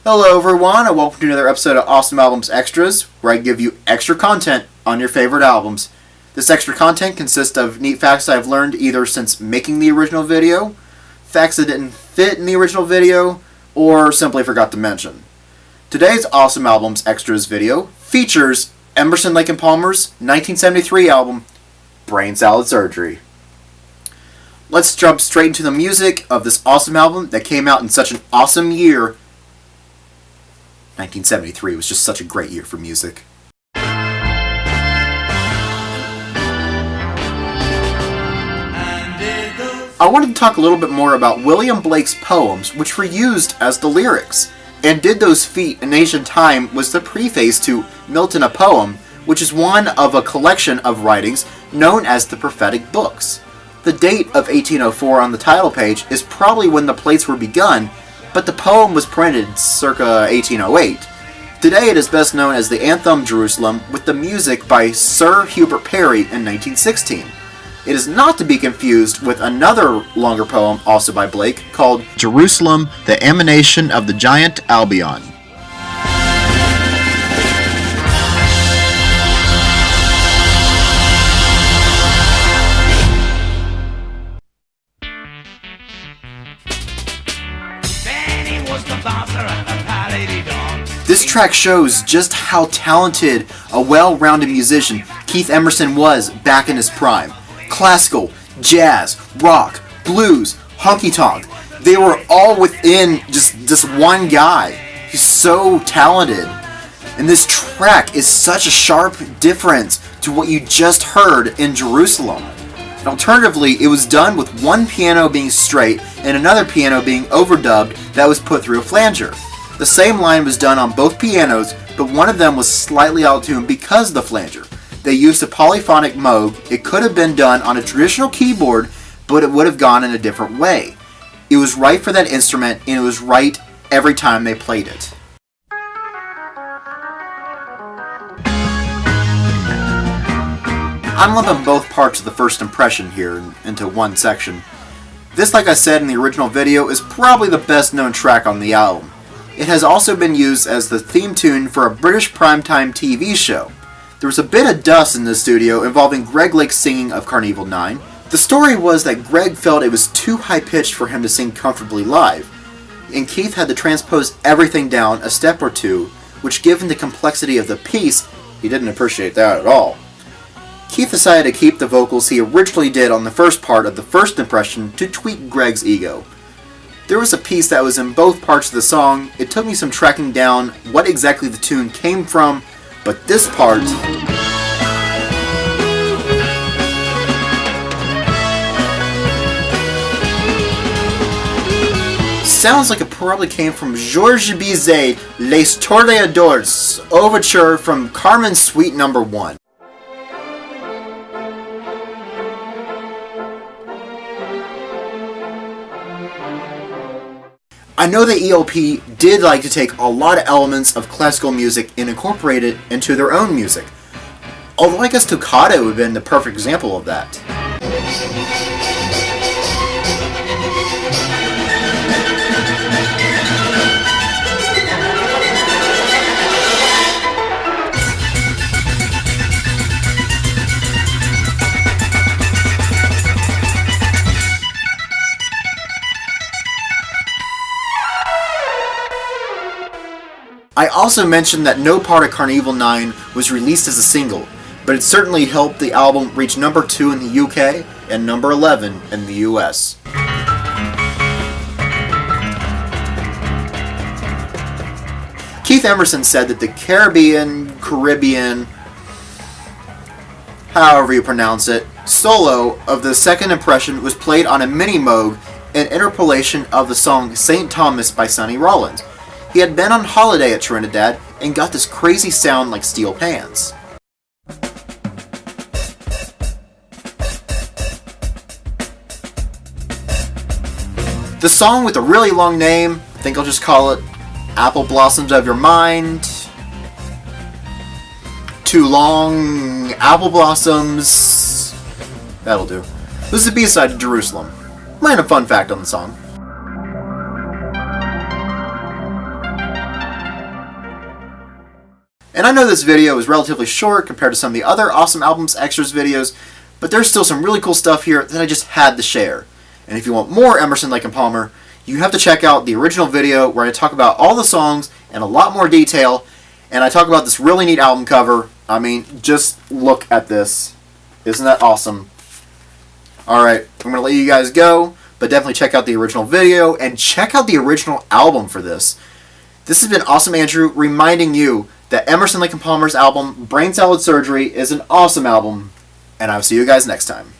Hello everyone, and welcome to another episode of Awesome Albums Extras, where I give you extra content on your favorite albums. This extra content consists of neat facts I've learned either since making the original video, facts that didn't fit in the original video, or simply forgot to mention. Today's Awesome Albums Extras video features Emerson, Lake & Palmer's 1973 album, Brain Salad Surgery. Let's jump straight into the music of this awesome album that came out in such an awesome year. 1973 was just such a great year for music. I wanted to talk a little bit more about William Blake's poems, which were used as the lyrics. And Did Those Feet in Ancient Time was the preface to Milton a Poem, which is one of a collection of writings known as the Prophetic Books. The date of 1804 on the title page is probably when the plates were begun, but the poem was printed circa 1808. Today it is best known as the Anthem Jerusalem, with the music by Sir Hubert Parry in 1916. It is not to be confused with another longer poem also by Blake called Jerusalem, the Emanation of the Giant Albion. This track shows just how talented a well-rounded musician Keith Emerson was back in his prime. Classical, jazz, rock, blues, honky-tonk, they were all within just this one guy. He's so talented. And this track is such a sharp difference to what you just heard in Jerusalem. And alternatively, it was done with one piano being straight and another piano being overdubbed that was put through a flanger. The same line was done on both pianos, but one of them was slightly out of tune because of the flanger. They used a polyphonic moog. It could have been done on a traditional keyboard, but it would have gone in a different way. It was right for that instrument, and it was right every time they played it. I'm lumping both parts of the first impression here into one section. This, like I said in the original video, is probably the best known track on the album. It has also been used as the theme tune for a British primetime TV show. There was a bit of dust in the studio involving Greg Lake's singing of Karn Evil 9. The story was that Greg felt it was too high-pitched for him to sing comfortably live, and Keith had to transpose everything down a step or two, which given the complexity of the piece, he didn't appreciate that at all. Keith decided to keep the vocals he originally did on the first part of the first impression to tweak Greg's ego. There was a piece that was in both parts of the song. It took me some tracking down what exactly the tune came from, but this part sounds like it probably came from Georges Bizet, Les Toreadors, overture from Carmen Suite No. 1. I know the ELP did like to take a lot of elements of classical music and incorporate it into their own music. Although I guess Toccata would have been the perfect example of that. I also mentioned that no part of Karn Evil 9 was released as a single, but it certainly helped the album reach number 2 in the UK and number 11 in the US. Keith Emerson said that the Caribbean, however you pronounce it, solo of the second impression was played on a mini moog, an interpolation of the song St. Thomas by Sonny Rollins. He had been on holiday at Trinidad and got this crazy sound like steel pans. The song with a really long name, I think I'll just call it Apple Blossoms of Your Mind. Too long, Apple Blossoms. That'll do. This is the B-side to Jerusalem. Random fun fact on the song. And I know this video is relatively short compared to some of the other Awesome Albums Extras videos, but there's still some really cool stuff here that I just had to share. And if you want more Emerson, Lake and Palmer, you have to check out the original video where I talk about all the songs in a lot more detail, and I talk about this really neat album cover. I mean, just look at this. Isn't that awesome? Alright, I'm going to let you guys go, but definitely check out the original video and check out the original album for this. This has been Awesome Andrew reminding you that Emerson, Lake and Palmer's album, Brain Salad Surgery, is an awesome album, and I'll see you guys next time.